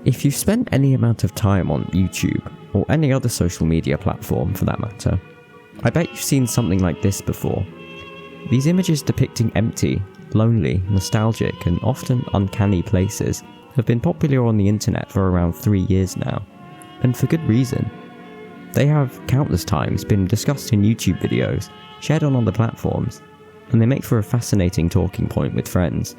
If you've spent any amount of time on YouTube, or any other social media platform for that matter, I bet you've seen something like this before. These images depicting empty, lonely, nostalgic, and often uncanny places have been popular on the internet for around 3 years now, and for good reason. They have countless times been discussed in YouTube videos, shared on other platforms, and they make for a fascinating talking point with friends.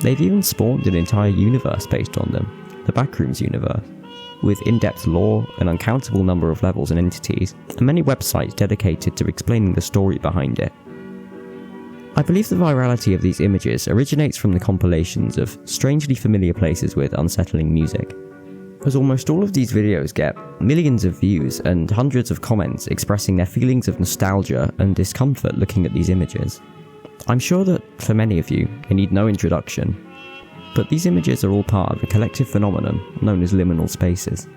They've even spawned an entire universe based on them, the Backrooms universe, with in-depth lore, an uncountable number of levels and entities, and many websites dedicated to explaining the story behind it. I believe the virality of these images originates from the compilations of strangely familiar places with unsettling music, as almost all of these videos get millions of views and hundreds of comments expressing their feelings of nostalgia and discomfort looking at these images. I'm sure that, for many of you, they need no introduction, but these images are all part of a collective phenomenon known as liminal spaces.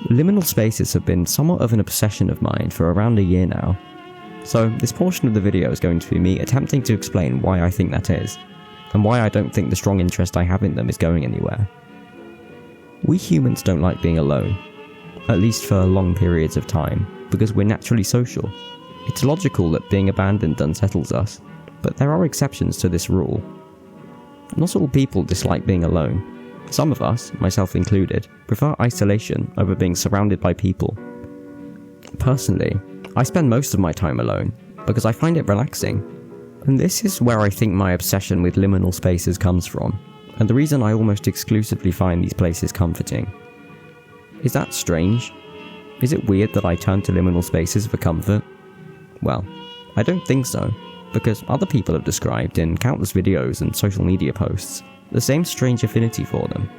Liminal spaces have been somewhat of an obsession of mine for around a year now, so this portion of the video is going to be me attempting to explain why I think that is, and why I don't think the strong interest I have in them is going anywhere. We humans don't like being alone, at least for long periods of time, because we're naturally social. It's logical that being abandoned unsettles us, but there are exceptions to this rule. Not all people dislike being alone. Some of us, myself included, prefer isolation over being surrounded by people. Personally, I spend most of my time alone, because I find it relaxing. And this is where I think my obsession with liminal spaces comes from, and the reason I almost exclusively find these places comforting. Is that strange? Is it weird that I turn to liminal spaces for comfort? Well, I don't think so, because other people have described in countless videos and social media posts the same strange affinity for them.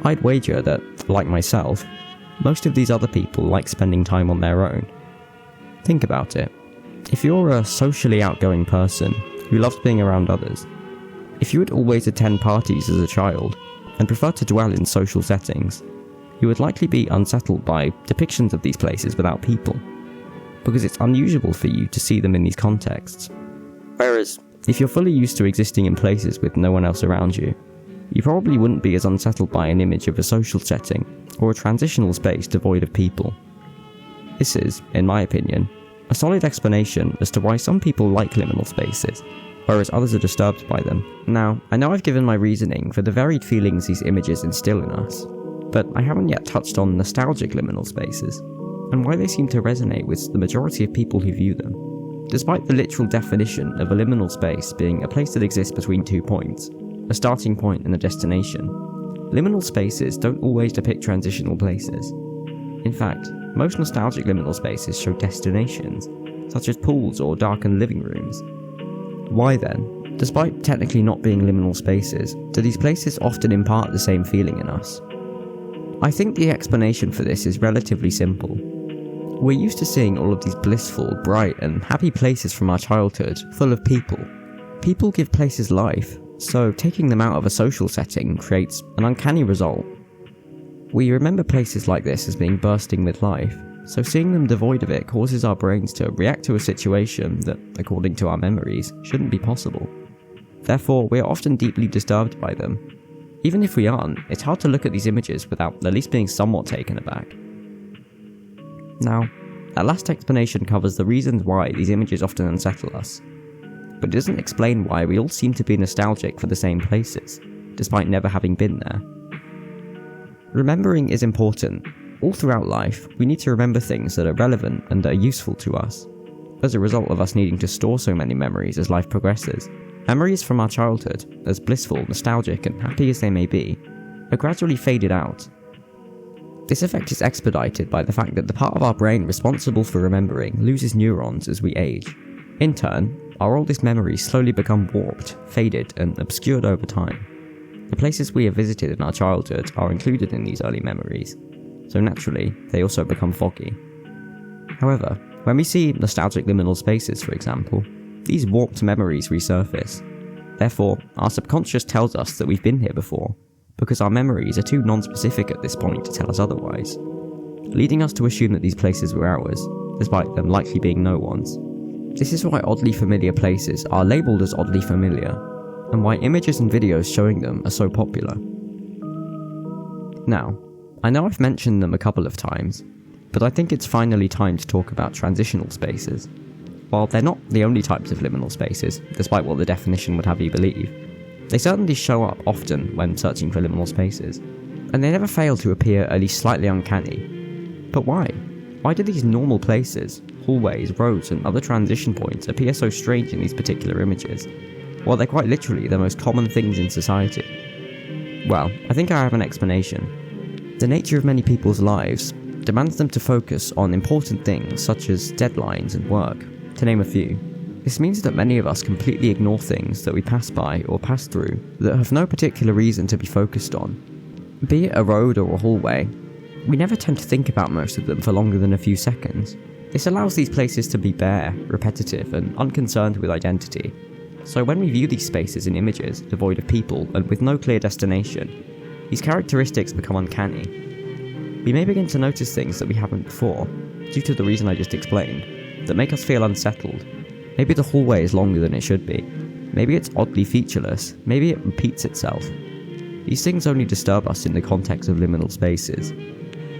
I'd wager that, like myself, most of these other people like spending time on their own. Think about it. If you're a socially outgoing person who loves being around others, if you would always attend parties as a child and prefer to dwell in social settings, you would likely be unsettled by depictions of these places without people, because it's unusual for you to see them in these contexts. Whereas, if you're fully used to existing in places with no one else around you, you probably wouldn't be as unsettled by an image of a social setting or a transitional space devoid of people. This is, in my opinion, a solid explanation as to why some people like liminal spaces, whereas others are disturbed by them. Now, I know I've given my reasoning for the varied feelings these images instill in us, but I haven't yet touched on nostalgic liminal spaces, and why they seem to resonate with the majority of people who view them. Despite the literal definition of a liminal space being a place that exists between 2 points, a starting point and a destination, liminal spaces don't always depict transitional places. In fact, most nostalgic liminal spaces show destinations, such as pools or darkened living rooms. Why then, despite technically not being liminal spaces, do these places often impart the same feeling in us? I think the explanation for this is relatively simple. We're used to seeing all of these blissful, bright, and happy places from our childhood, full of people. People give places life, so taking them out of a social setting creates an uncanny result. We remember places like this as being bursting with life, so seeing them devoid of it causes our brains to react to a situation that, according to our memories, shouldn't be possible. Therefore, we are often deeply disturbed by them. Even if we aren't, it's hard to look at these images without at least being somewhat taken aback. Now, that last explanation covers the reasons why these images often unsettle us, but it doesn't explain why we all seem to be nostalgic for the same places, despite never having been there. Remembering is important. All throughout life, we need to remember things that are relevant and that are useful to us. As a result of us needing to store so many memories as life progresses, memories from our childhood, as blissful, nostalgic, and happy as they may be, are gradually faded out. This effect is expedited by the fact that the part of our brain responsible for remembering loses neurons as we age. In turn, our oldest memories slowly become warped, faded, and obscured over time. The places we have visited in our childhood are included in these early memories, so naturally, they also become foggy. However, when we see nostalgic liminal spaces, for example, these warped memories resurface. Therefore, our subconscious tells us that we've been here before, because our memories are too non-specific at this point to tell us otherwise, leading us to assume that these places were ours, despite them likely being no one's. This is why oddly familiar places are labelled as oddly familiar, and why images and videos showing them are so popular. Now, I know I've mentioned them a couple of times, but I think it's finally time to talk about transitional spaces. While they're not the only types of liminal spaces, despite what the definition would have you believe, they certainly show up often when searching for liminal spaces, and they never fail to appear at least slightly uncanny. But why? Why do these normal places, hallways, roads, and other transition points appear so strange in these particular images, while they're quite literally the most common things in society? Well, I think I have an explanation. The nature of many people's lives demands them to focus on important things such as deadlines and work, to name a few. This means that many of us completely ignore things that we pass by or pass through that have no particular reason to be focused on. Be it a road or a hallway, we never tend to think about most of them for longer than a few seconds. This allows these places to be bare, repetitive, and unconcerned with identity. So when we view these spaces in images devoid of people and with no clear destination, these characteristics become uncanny. We may begin to notice things that we haven't before, due to the reason I just explained, that make us feel unsettled. Maybe the hallway is longer than it should be. Maybe it's oddly featureless. Maybe it repeats itself. These things only disturb us in the context of liminal spaces,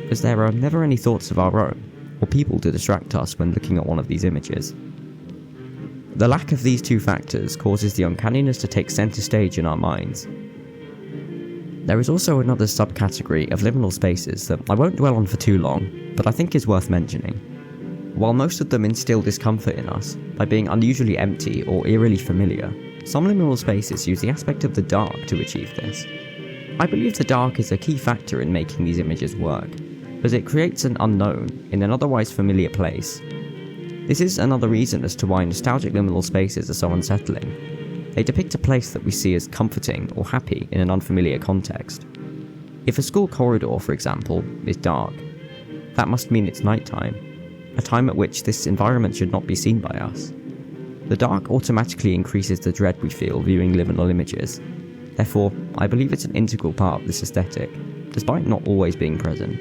as there are never any thoughts of our own, or people to distract us when looking at one of these images. The lack of these two factors causes the uncanniness to take center stage in our minds. There is also another subcategory of liminal spaces that I won't dwell on for too long, but I think is worth mentioning. While most of them instill discomfort in us by being unusually empty or eerily familiar, some liminal spaces use the aspect of the dark to achieve this. I believe the dark is a key factor in making these images work, as it creates an unknown in an otherwise familiar place. This is another reason as to why nostalgic liminal spaces are so unsettling. They depict a place that we see as comforting or happy in an unfamiliar context. If a school corridor, for example, is dark, that must mean it's nighttime, a time at which this environment should not be seen by us. The dark automatically increases the dread we feel viewing liminal images. Therefore, I believe it's an integral part of this aesthetic, despite not always being present.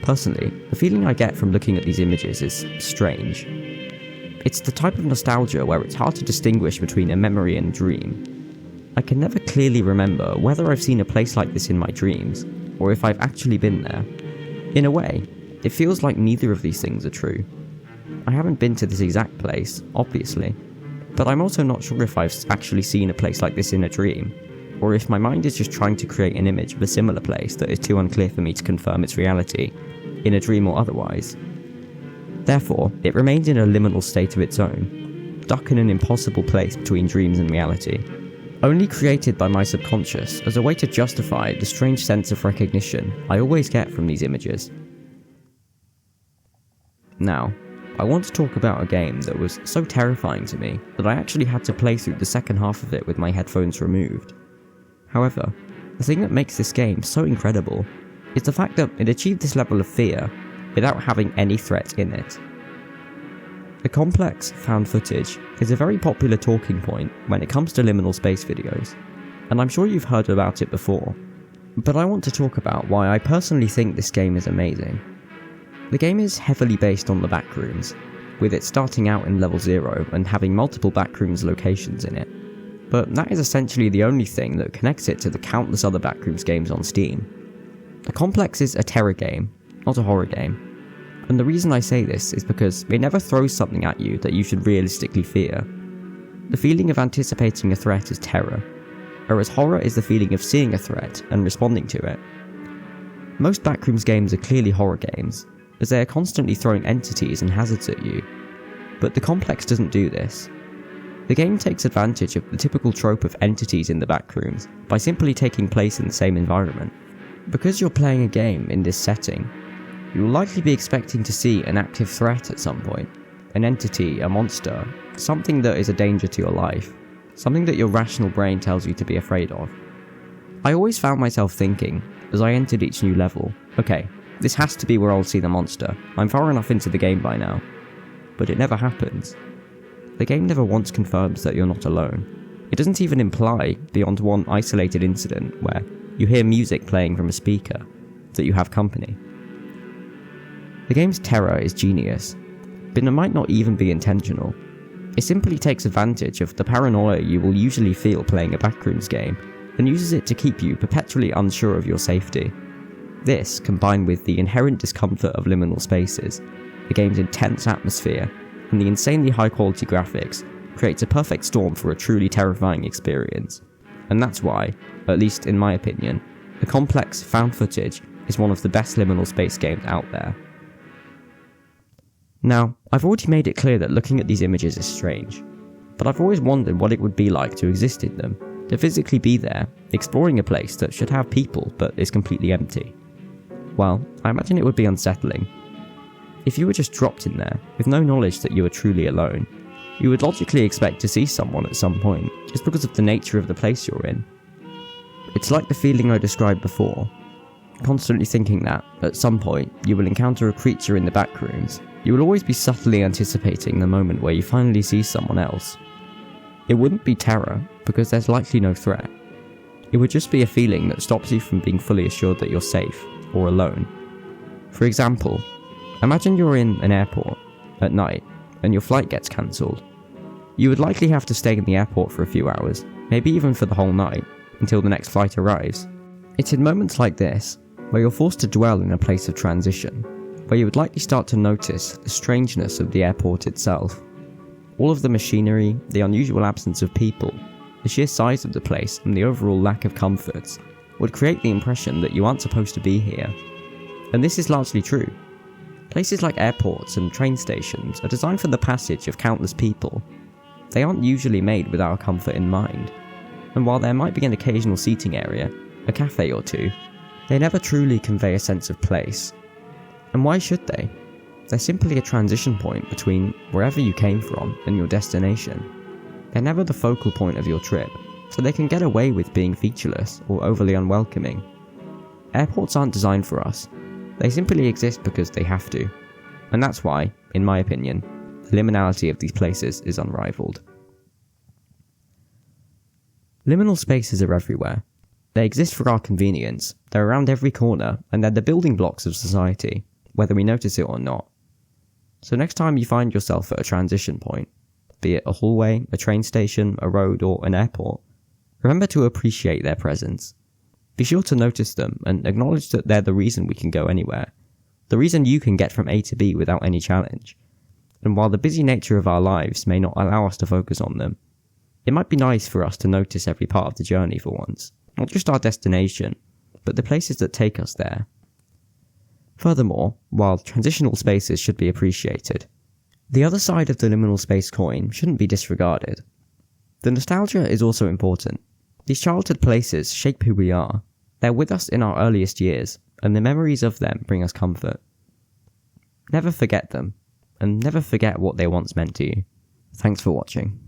Personally, the feeling I get from looking at these images is strange. It's the type of nostalgia where it's hard to distinguish between a memory and a dream. I can never clearly remember whether I've seen a place like this in my dreams, or if I've actually been there. In a way, it feels like neither of these things are true. I haven't been to this exact place, obviously, but I'm also not sure if I've actually seen a place like this in a dream, or if my mind is just trying to create an image of a similar place that is too unclear for me to confirm its reality, in a dream or otherwise. Therefore, it remains in a liminal state of its own, stuck in an impossible place between dreams and reality, only created by my subconscious as a way to justify the strange sense of recognition I always get from these images. Now, I want to talk about a game that was so terrifying to me that I actually had to play through the second half of it with my headphones removed. However, the thing that makes this game so incredible is the fact that it achieved this level of fear without having any threat in it. The complex found footage is a very popular talking point when it comes to liminal space videos, and I'm sure you've heard about it before, but I want to talk about why I personally think this game is amazing. The game is heavily based on the backrooms, with it starting out in level 0 and having multiple backrooms locations in it, but that is essentially the only thing that connects it to the countless other backrooms games on Steam. The complex is a terror game, not a horror game, and the reason I say this is because it never throws something at you that you should realistically fear. The feeling of anticipating a threat is terror, whereas horror is the feeling of seeing a threat and responding to it. Most backrooms games are clearly horror games, as they are constantly throwing entities and hazards at you, but the complex doesn't do this. The game takes advantage of the typical trope of entities in the backrooms by simply taking place in the same environment. Because you're playing a game in this setting, you will likely be expecting to see an active threat at some point, an entity, a monster, something that is a danger to your life, something that your rational brain tells you to be afraid of. I always found myself thinking, as I entered each new level, okay, this has to be where I'll see the monster, I'm far enough into the game by now. But it never happens. The game never once confirms that you're not alone. It doesn't even imply, beyond one isolated incident where you hear music playing from a speaker, that you have company. The game's terror is genius, but it might not even be intentional. It simply takes advantage of the paranoia you will usually feel playing a backrooms game, and uses it to keep you perpetually unsure of your safety. This, combined with the inherent discomfort of Liminal Spaces, the game's intense atmosphere, and the insanely high quality graphics, creates a perfect storm for a truly terrifying experience. And that's why, at least in my opinion, the complex found footage is one of the best liminal space games out there. Now, I've already made it clear that looking at these images is strange, but I've always wondered what it would be like to exist in them, to physically be there, exploring a place that should have people but is completely empty. Well, I imagine it would be unsettling. If you were just dropped in there, with no knowledge that you were truly alone, you would logically expect to see someone at some point, just because of the nature of the place you're in. It's like the feeling I described before, constantly thinking that, at some point, you will encounter a creature in the backrooms. You will always be subtly anticipating the moment where you finally see someone else. It wouldn't be terror, because there's likely no threat. It would just be a feeling that stops you from being fully assured that you're safe, or alone. For example, imagine you're in an airport, at night, and your flight gets cancelled. You would likely have to stay in the airport for a few hours, maybe even for the whole night, until the next flight arrives. It's in moments like this, where you're forced to dwell in a place of transition, where you would likely start to notice the strangeness of the airport itself. All of the machinery, the unusual absence of people, the sheer size of the place, and the overall lack of comforts would create the impression that you aren't supposed to be here. And this is largely true. Places like airports and train stations are designed for the passage of countless people. They aren't usually made with our comfort in mind. And while there might be an occasional seating area, a cafe or two, they never truly convey a sense of place. And why should they? They're simply a transition point between wherever you came from and your destination. They're never the focal point of your trip, so they can get away with being featureless or overly unwelcoming. Airports aren't designed for us. They simply exist because they have to. And that's why, in my opinion, the liminality of these places is unrivaled. Liminal spaces are everywhere. They exist for our convenience, they're around every corner, and they're the building blocks of society, whether we notice it or not. So next time you find yourself at a transition point, be it a hallway, a train station, a road, or an airport, remember to appreciate their presence. Be sure to notice them and acknowledge that they're the reason we can go anywhere, the reason you can get from A to B without any challenge. And while the busy nature of our lives may not allow us to focus on them, it might be nice for us to notice every part of the journey for once, not just our destination, but the places that take us there. Furthermore, while transitional spaces should be appreciated, the other side of the liminal space coin shouldn't be disregarded. The nostalgia is also important. These childhood places shape who we are. They're with us in our earliest years, and the memories of them bring us comfort. Never forget them, and never forget what they once meant to you. Thanks for watching.